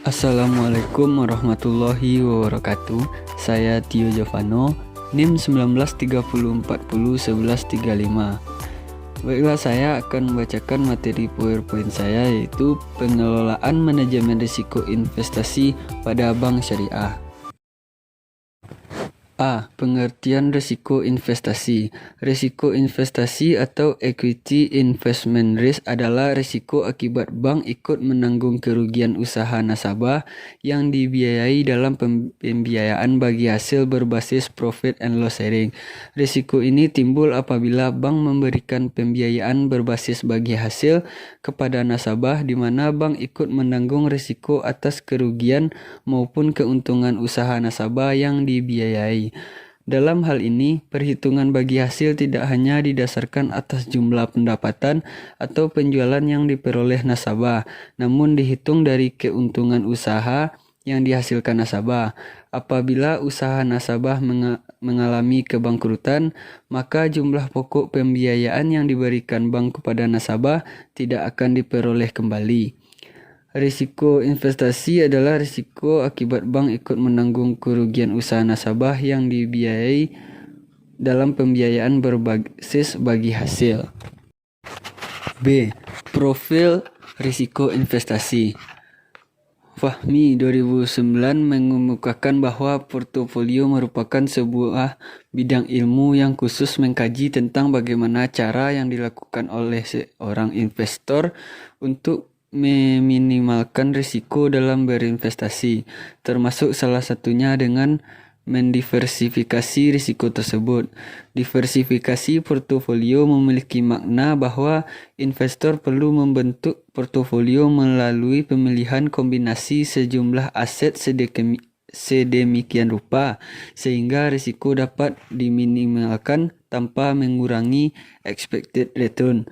Assalamualaikum warahmatullahi wabarakatuh. Saya Tio Jovano, NIM 1930401135. Baiklah, saya akan membacakan materi PowerPoint saya, yaitu pengelolaan manajemen risiko investasi pada bank syariah. A. Pengertian risiko investasi. Risiko investasi atau equity investment risk adalah risiko akibat bank ikut menanggung kerugian usaha nasabah yang dibiayai dalam pembiayaan bagi hasil berbasis profit and loss sharing. Risiko ini timbul apabila bank memberikan pembiayaan berbasis bagi hasil kepada nasabah, di mana bank ikut menanggung risiko atas kerugian maupun keuntungan usaha nasabah yang dibiayai. Dalam hal ini, perhitungan bagi hasil tidak hanya didasarkan atas jumlah pendapatan atau penjualan yang diperoleh nasabah, namun dihitung dari keuntungan usaha yang dihasilkan nasabah. Apabila usaha nasabah mengalami kebangkrutan, maka jumlah pokok pembiayaan yang diberikan bank kepada nasabah tidak akan diperoleh kembali. Risiko investasi adalah risiko akibat bank ikut menanggung kerugian usaha nasabah yang dibiayai dalam pembiayaan berbasis bagi hasil. B. Profil risiko investasi. Fahmi 2009 mengemukakan bahwa portofolio merupakan sebuah bidang ilmu yang khusus mengkaji tentang bagaimana cara yang dilakukan oleh seorang investor untuk meminimalkan risiko dalam berinvestasi, termasuk salah satunya dengan mendiversifikasi risiko tersebut. Diversifikasi portofolio memiliki makna bahwa investor perlu membentuk portofolio melalui pemilihan kombinasi sejumlah aset sedemikian rupa sehingga risiko dapat diminimalkan tanpa mengurangi expected return.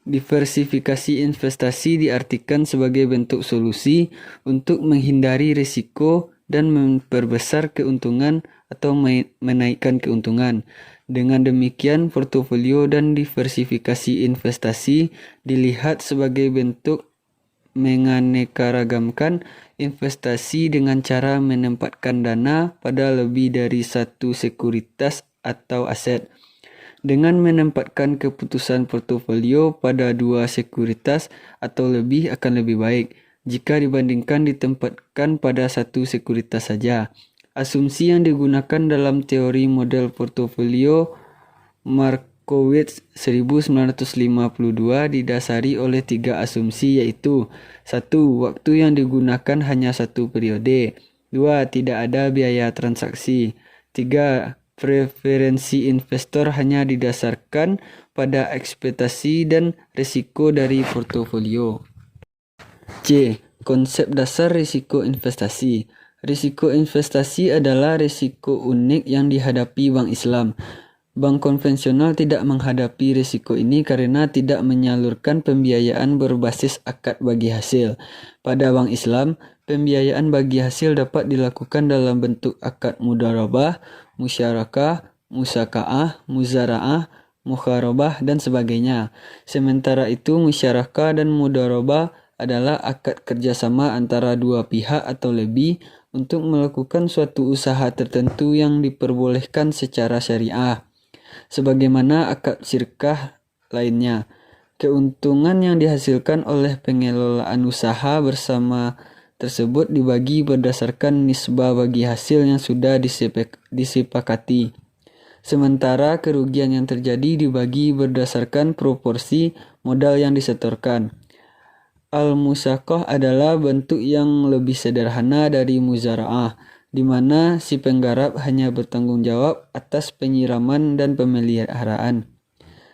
Diversifikasi investasi diartikan sebagai bentuk solusi untuk menghindari risiko dan memperbesar keuntungan atau menaikkan keuntungan. Dengan demikian, portofolio dan diversifikasi investasi dilihat sebagai bentuk menganekaragamkan investasi dengan cara menempatkan dana pada lebih dari satu sekuritas atau aset. Dengan menempatkan keputusan portofolio pada dua sekuritas atau lebih akan lebih baik jika dibandingkan ditempatkan pada satu sekuritas saja. Asumsi yang digunakan dalam teori model portofolio Markowitz 1952 didasari oleh tiga asumsi, yaitu 1. Waktu yang digunakan hanya satu periode. 2. Tidak ada biaya transaksi. 3. Preferensi investor hanya didasarkan pada ekspektasi dan risiko dari portofolio. C. Konsep dasar risiko investasi. Risiko investasi adalah risiko unik yang dihadapi bank Islam. Bank konvensional tidak menghadapi risiko ini karena tidak menyalurkan pembiayaan berbasis akad bagi hasil. Pada bank Islam, pembiayaan bagi hasil dapat dilakukan dalam bentuk akad mudharabah, musyarakah, musakaah, muzara'ah, mukharabah, dan sebagainya. Sementara itu, musyarakah dan mudharabah adalah akad kerjasama antara dua pihak atau lebih untuk melakukan suatu usaha tertentu yang diperbolehkan secara syariah, sebagaimana akad syirkah lainnya. Keuntungan yang dihasilkan oleh pengelolaan usaha bersama tersebut dibagi berdasarkan nisbah bagi hasil yang sudah disepakati. Sementara kerugian yang terjadi dibagi berdasarkan proporsi modal yang disetorkan. Al-musaqah adalah bentuk yang lebih sederhana dari muzara'ah, di mana si penggarap hanya bertanggung jawab atas penyiraman dan pemeliharaan.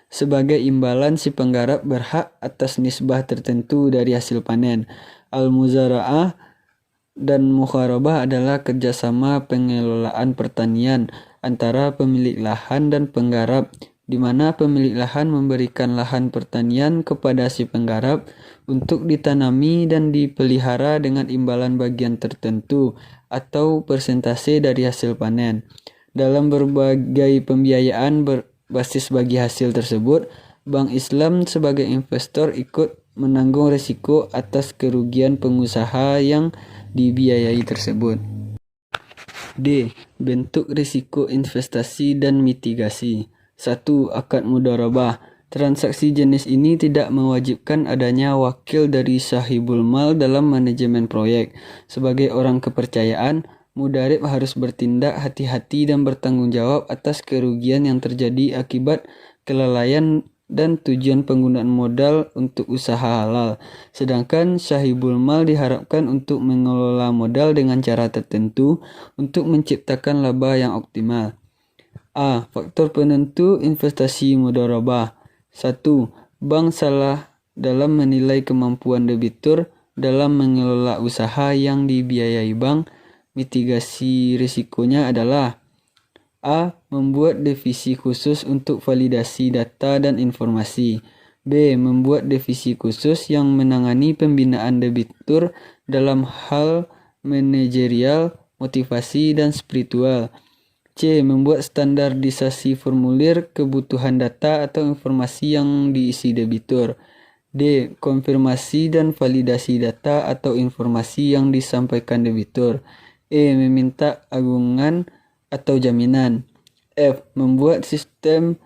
Sebagai imbalan, si penggarap berhak atas nisbah tertentu dari hasil panen. Al-muzara'ah dan mukharabah adalah kerjasama pengelolaan pertanian antara pemilik lahan dan penggarap, di mana pemilik lahan memberikan lahan pertanian kepada si penggarap untuk ditanami dan dipelihara dengan imbalan bagian tertentu atau persentase dari hasil panen. Dalam berbagai pembiayaan berbasis bagi hasil tersebut, Bank Islam sebagai investor ikut menanggung risiko atas kerugian pengusaha yang dibiayai tersebut. D. Bentuk risiko investasi dan mitigasi. 1. Akad mudharabah. Transaksi jenis ini tidak mewajibkan adanya wakil dari sahibul mal dalam manajemen proyek. Sebagai orang kepercayaan, mudarib harus bertindak hati-hati dan bertanggung jawab atas kerugian yang terjadi akibat kelalaian dan tujuan penggunaan modal untuk usaha halal. Sedangkan sahibul mal diharapkan untuk mengelola modal dengan cara tertentu untuk menciptakan laba yang optimal. A. Faktor penentu investasi mudharabah. 1. Bank salah dalam menilai kemampuan debitur dalam mengelola usaha yang dibiayai bank. Mitigasi risikonya adalah A. Membuat divisi khusus untuk validasi data dan informasi. B. Membuat divisi khusus yang menangani pembinaan debitur dalam hal manajerial, motivasi, dan spiritual. C. Membuat standarisasi formulir kebutuhan data atau informasi yang diisi debitur. D. Konfirmasi dan validasi data atau informasi yang disampaikan debitur. E. Meminta agungan atau jaminan. F. Membuat sistem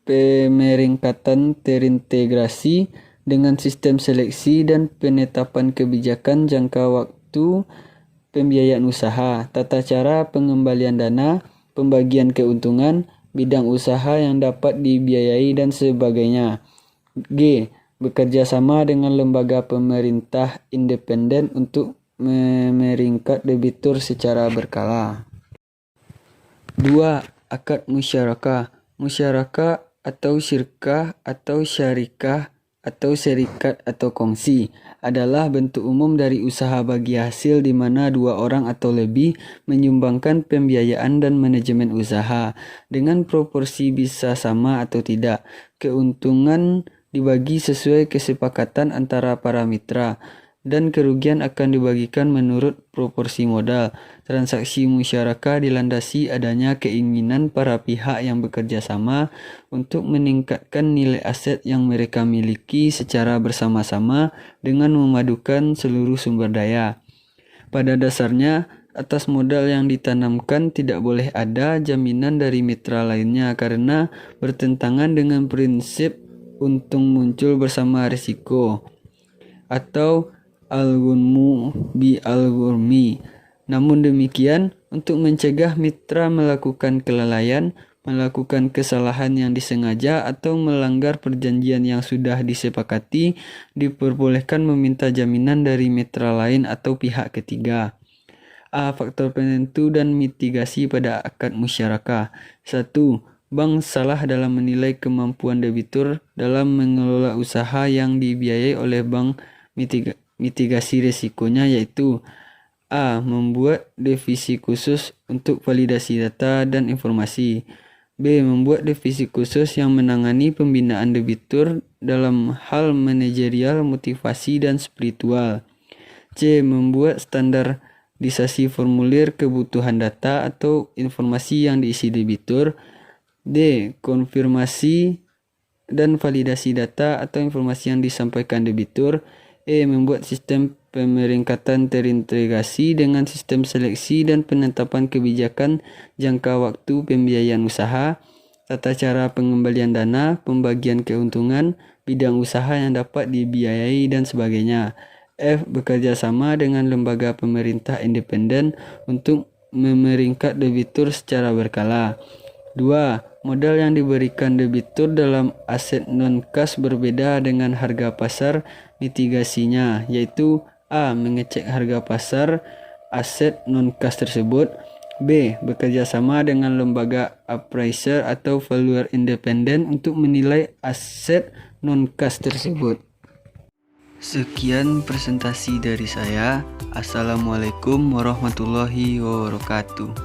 pemeringkatan terintegrasi dengan sistem seleksi dan penetapan kebijakan jangka waktu pembiayaan usaha, tata cara pengembalian dana, pembagian keuntungan, bidang usaha yang dapat dibiayai dan sebagainya. G. Bekerja sama dengan lembaga pemerintah independen untuk memeringkat debitur secara berkala. 2. Akad musyarakah. Musyarakah atau syirkah atau syarikah atau serikat atau kongsi adalah bentuk umum dari usaha bagi hasil di mana dua orang atau lebih menyumbangkan pembiayaan dan manajemen usaha. Dengan proporsi bisa sama atau tidak. Keuntungan dibagi sesuai kesepakatan antara para mitra dan kerugian akan dibagikan menurut proporsi modal. Transaksi musyarakah dilandasi adanya keinginan para pihak yang bekerja sama untuk meningkatkan nilai aset yang mereka miliki secara bersama-sama dengan memadukan seluruh sumber daya. Pada dasarnya, atas modal yang ditanamkan tidak boleh ada jaminan dari mitra lainnya karena bertentangan dengan prinsip untung muncul bersama risiko atau al-gunmu bi al-gurmi. Namun demikian, untuk mencegah mitra melakukan kelalaian, melakukan kesalahan yang disengaja atau melanggar perjanjian yang sudah disepakati, diperbolehkan meminta jaminan dari mitra lain atau pihak ketiga. A. Faktor penentu dan mitigasi pada akad musyarakah. 1. Bank salah dalam menilai kemampuan debitur dalam mengelola usaha yang dibiayai oleh bank. Mitigasi risikonya yaitu A. Membuat divisi khusus untuk validasi data dan informasi. B. Membuat divisi khusus yang menangani pembinaan debitur dalam hal manajerial, motivasi, dan spiritual. C. Membuat standarisasi formulir kebutuhan data atau informasi yang diisi debitur. D. Konfirmasi dan validasi data atau informasi yang disampaikan debitur. E. Membuat sistem pemeringkatan terintegrasi dengan sistem seleksi dan penetapan kebijakan jangka waktu pembiayaan usaha, tata cara pengembalian dana, pembagian keuntungan, bidang usaha yang dapat dibiayai, dan sebagainya. F. Bekerja sama dengan lembaga pemerintah independen untuk memeringkat debitur secara berkala. 2. Modal yang diberikan debitur dalam aset non-kas berbeda dengan harga pasar. Mitigasinya yaitu A. Mengecek harga pasar aset non-kas tersebut. B. Bekerja sama dengan lembaga appraiser atau valuer independen untuk menilai aset non-kas tersebut. Sekian presentasi dari saya. Assalamualaikum warahmatullahi wabarakatuh.